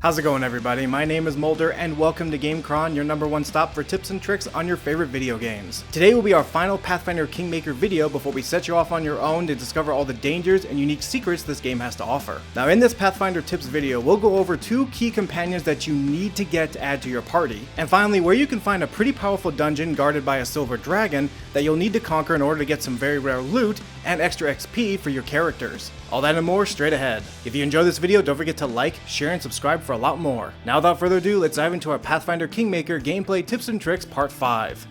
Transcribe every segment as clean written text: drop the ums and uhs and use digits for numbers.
How's it going, everybody? My name is Mulder, and welcome to GameChron, your #1 stop for tips and tricks on your favorite video games. Today will be our final Pathfinder Kingmaker video before we set you off on your own to discover all the dangers and unique secrets this game has to offer. Now, in this Pathfinder tips video, we'll go over 2 key companions that you need to get to add to your party, and finally, where you can find a pretty powerful dungeon guarded by a silver dragon that you'll need to conquer in order to get some very rare loot and extra XP for your characters. All that and more straight ahead. If you enjoyed this video, don't forget to like, share, and subscribe for a lot more. Now without further ado, let's dive into our Pathfinder Kingmaker gameplay tips and tricks part 5.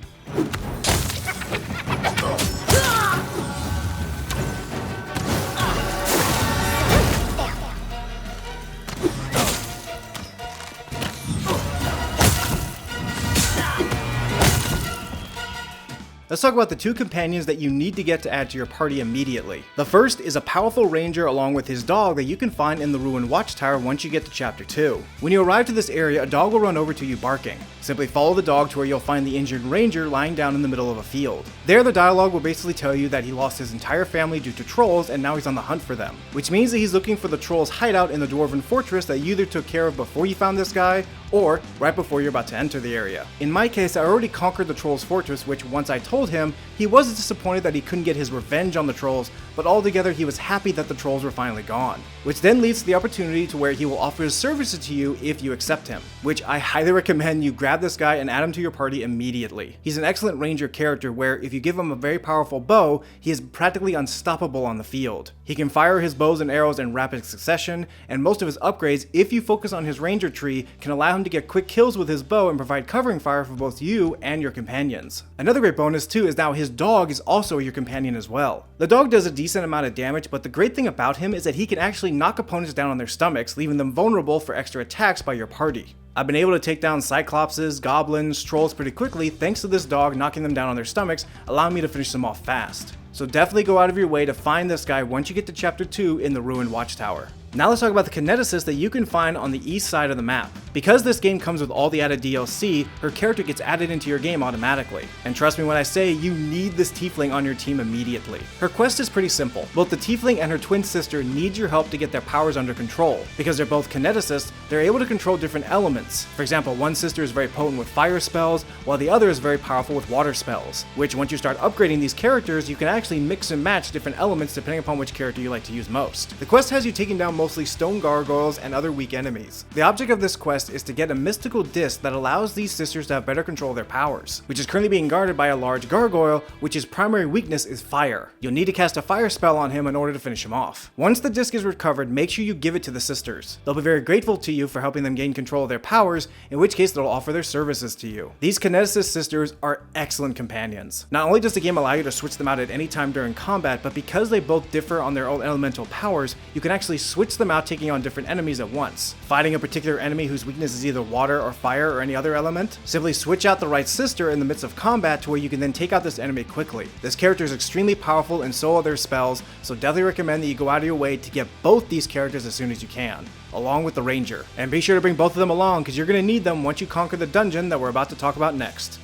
Let's talk about the 2 companions that you need to get to add to your party immediately. The first is a powerful ranger along with his dog that you can find in the ruined watchtower once you get to chapter 2. When you arrive to this area, a dog will run over to you barking. Simply follow the dog to where you'll find the injured ranger lying down in the middle of a field. There, the dialogue will basically tell you that he lost his entire family due to trolls and now he's on the hunt for them, which means that he's looking for the trolls' hideout in the dwarven fortress that you either took care of before you found this guy or right before you're about to enter the area. In my case, I already conquered the trolls' fortress, which once I told him, he was disappointed that he couldn't get his revenge on the trolls, but altogether he was happy that the trolls were finally gone. Which then leads to the opportunity to where he will offer his services to you if you accept him, which I highly recommend you grab this guy and add him to your party immediately. He's an excellent ranger character where if you give him a very powerful bow, he is practically unstoppable on the field. He can fire his bows and arrows in rapid succession, and most of his upgrades, if you focus on his ranger tree, can allow him to get quick kills with his bow and provide covering fire for both you and your companions. Another great bonus too is now his dog is also your companion as well. The dog does a decent amount of damage, but the great thing about him is that he can actually knock opponents down on their stomachs, leaving them vulnerable for extra attacks by your party. I've been able to take down cyclopses, goblins, trolls pretty quickly thanks to this dog knocking them down on their stomachs, allowing me to finish them off fast. So definitely go out of your way to find this guy once you get to chapter 2 in the ruined watchtower. Now let's talk about the Kineticists that you can find on the east side of the map. Because this game comes with all the added DLC, her character gets added into your game automatically. And trust me when I say you need this tiefling on your team immediately. Her quest is pretty simple. Both the tiefling and her twin sister need your help to get their powers under control. Because they're both Kineticists, they're able to control different elements. For example, one sister is very potent with fire spells, while the other is very powerful with water spells. Which once you start upgrading these characters, you can actually mix and match different elements depending upon which character you like to use most. The quest has you taking down mostly stone gargoyles and other weak enemies. The object of this quest is to get a mystical disc that allows these sisters to have better control of their powers, which is currently being guarded by a large gargoyle, which his primary weakness is fire. You'll need to cast a fire spell on him in order to finish him off. Once the disc is recovered, make sure you give it to the sisters. They'll be very grateful to you for helping them gain control of their powers, in which case they'll offer their services to you. These Kineticist sisters are excellent companions. Not only does the game allow you to switch them out at any time during combat, but because they both differ on their own elemental powers, you can actually switch them out taking on different enemies at once. Fighting a particular enemy whose weakness is either water or fire or any other element, simply switch out the right sister in the midst of combat to where you can then take out this enemy quickly. This character is extremely powerful and so are their spells, so definitely recommend that you go out of your way to get both these characters as soon as you can, along with the ranger. And be sure to bring both of them along because you're going to need them once you conquer the dungeon that we're about to talk about next.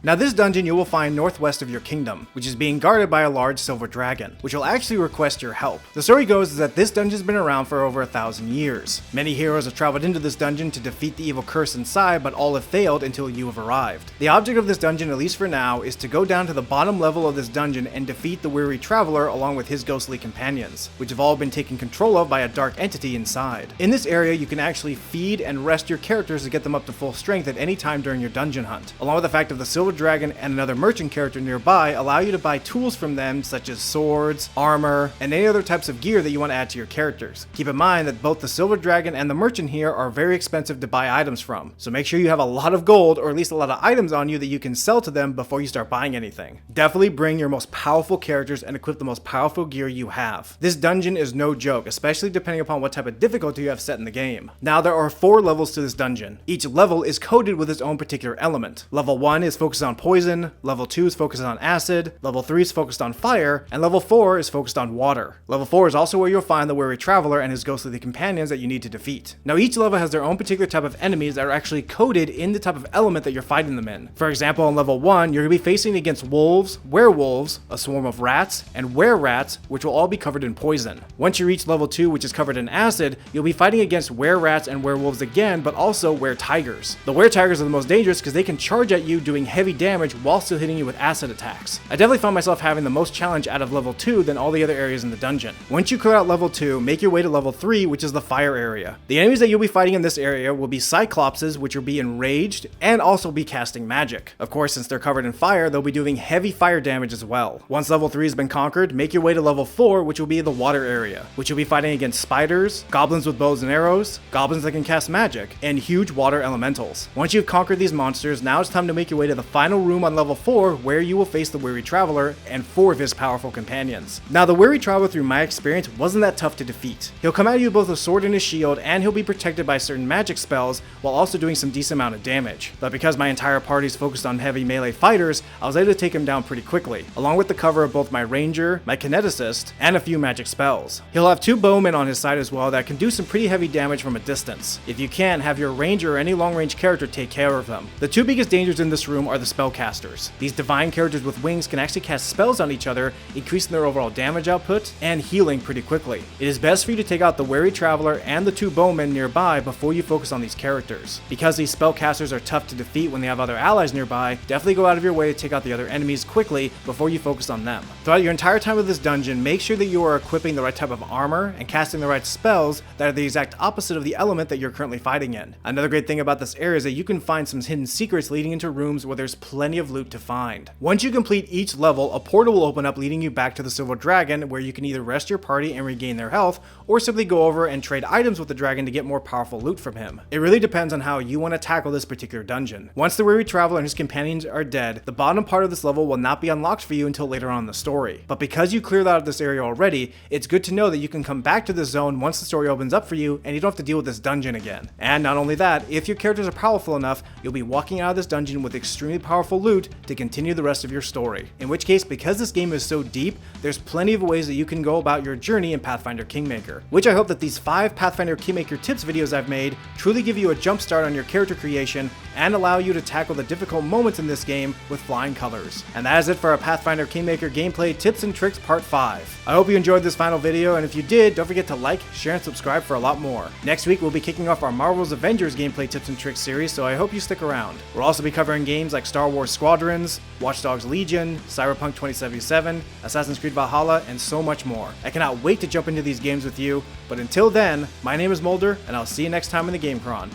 Now this dungeon you will find northwest of your kingdom, which is being guarded by a large silver dragon, which will actually request your help. The story goes is that this dungeon's been around for over 1,000 years. Many heroes have traveled into this dungeon to defeat the evil curse inside, but all have failed until you have arrived. The object of this dungeon, at least for now, is to go down to the bottom level of this dungeon and defeat the weary traveler along with his ghostly companions, which have all been taken control of by a dark entity inside. In this area, you can actually feed and rest your characters to get them up to full strength at any time during your dungeon hunt, along with the fact of the silver dragon and another merchant character nearby allow you to buy tools from them such as swords, armor, and any other types of gear that you want to add to your characters. Keep in mind that both the silver dragon and the merchant here are very expensive to buy items from, so make sure you have a lot of gold or at least a lot of items on you that you can sell to them before you start buying anything. Definitely bring your most powerful characters and equip the most powerful gear you have. This dungeon is no joke, especially depending upon what type of difficulty you have set in the game. Now there are 4 levels to this dungeon. Each level is coded with its own particular element. Level 1 is focused focuses on poison, level 2 is focused on acid, level 3 is focused on fire, and level 4 is focused on water. Level 4 is also where you'll find the Weary Traveler and his ghostly companions that you need to defeat. Now each level has their own particular type of enemies that are actually coded in the type of element that you're fighting them in. For example, on level 1, you're going to be facing against wolves, werewolves, a swarm of rats, and were-rats, which will all be covered in poison. Once you reach level 2, which is covered in acid, you'll be fighting against were-rats and werewolves again, but also were-tigers. The were-tigers are the most dangerous because they can charge at you doing heavy damage while still hitting you with acid attacks. I definitely found myself having the most challenge out of level 2 than all the other areas in the dungeon. Once you clear out level 2, make your way to level 3, which is the fire area. The enemies that you'll be fighting in this area will be cyclopses, which will be enraged and also be casting magic. Of course, since they're covered in fire, they'll be doing heavy fire damage as well. Once level 3 has been conquered, make your way to level 4, which will be the water area, which you'll be fighting against spiders, goblins with bows and arrows, goblins that can cast magic, and huge water elementals. Once you've conquered these monsters, now it's time to make your way to the final room on level 4, where you will face the Weary Traveler and 4 of his powerful companions. Now, the Weary Traveler, through my experience, wasn't that tough to defeat. He'll come at you with both a sword and a shield, and he'll be protected by certain magic spells, while also doing some decent amount of damage. But because my entire party is focused on heavy melee fighters, I was able to take him down pretty quickly, along with the cover of both my ranger, my kineticist, and a few magic spells. He'll have 2 bowmen on his side as well that can do some pretty heavy damage from a distance. If you can, have your ranger or any long range character take care of them. The 2 biggest dangers in this room are the spellcasters. These divine characters with wings can actually cast spells on each other, increasing their overall damage output and healing pretty quickly. It is best for you to take out the Weary Traveler and the 2 bowmen nearby before you focus on these characters. Because these spellcasters are tough to defeat when they have other allies nearby, definitely go out of your way to take out the other enemies quickly before you focus on them. Throughout your entire time with this dungeon, make sure that you are equipping the right type of armor and casting the right spells that are the exact opposite of the element that you're currently fighting in. Another great thing about this area is that you can find some hidden secrets leading into rooms where there's plenty of loot to find. Once you complete each level, a portal will open up leading you back to the Silver Dragon, where you can either rest your party and regain their health, or simply go over and trade items with the dragon to get more powerful loot from him. It really depends on how you want to tackle this particular dungeon. Once the Weary Traveler and his companions are dead, the bottom part of this level will not be unlocked for you until later on in the story. But because you cleared out of this area already, it's good to know that you can come back to this zone once the story opens up for you, and you don't have to deal with this dungeon again. And not only that, if your characters are powerful enough, you'll be walking out of this dungeon with extremely powerful loot to continue the rest of your story. In which case, because this game is so deep, there's plenty of ways that you can go about your journey in Pathfinder Kingmaker, which I hope that these 5 Pathfinder Kingmaker tips videos I've made truly give you a jump start on your character creation and allow you to tackle the difficult moments in this game with flying colors. And that is it for our Pathfinder Kingmaker gameplay tips and tricks part 5. I hope you enjoyed this final video, and if you did, don't forget to like, share, and subscribe for a lot more. Next week, we'll be kicking off our Marvel's Avengers gameplay tips and tricks series, so I hope you stick around. We'll also be covering games like Star Wars Squadrons, Watch Dogs Legion, Cyberpunk 2077, Assassin's Creed Valhalla, and so much more. I cannot wait to jump into these games with you, but until then, my name is Mulder, and I'll see you next time in the GameChron.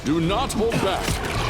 Do not hold back.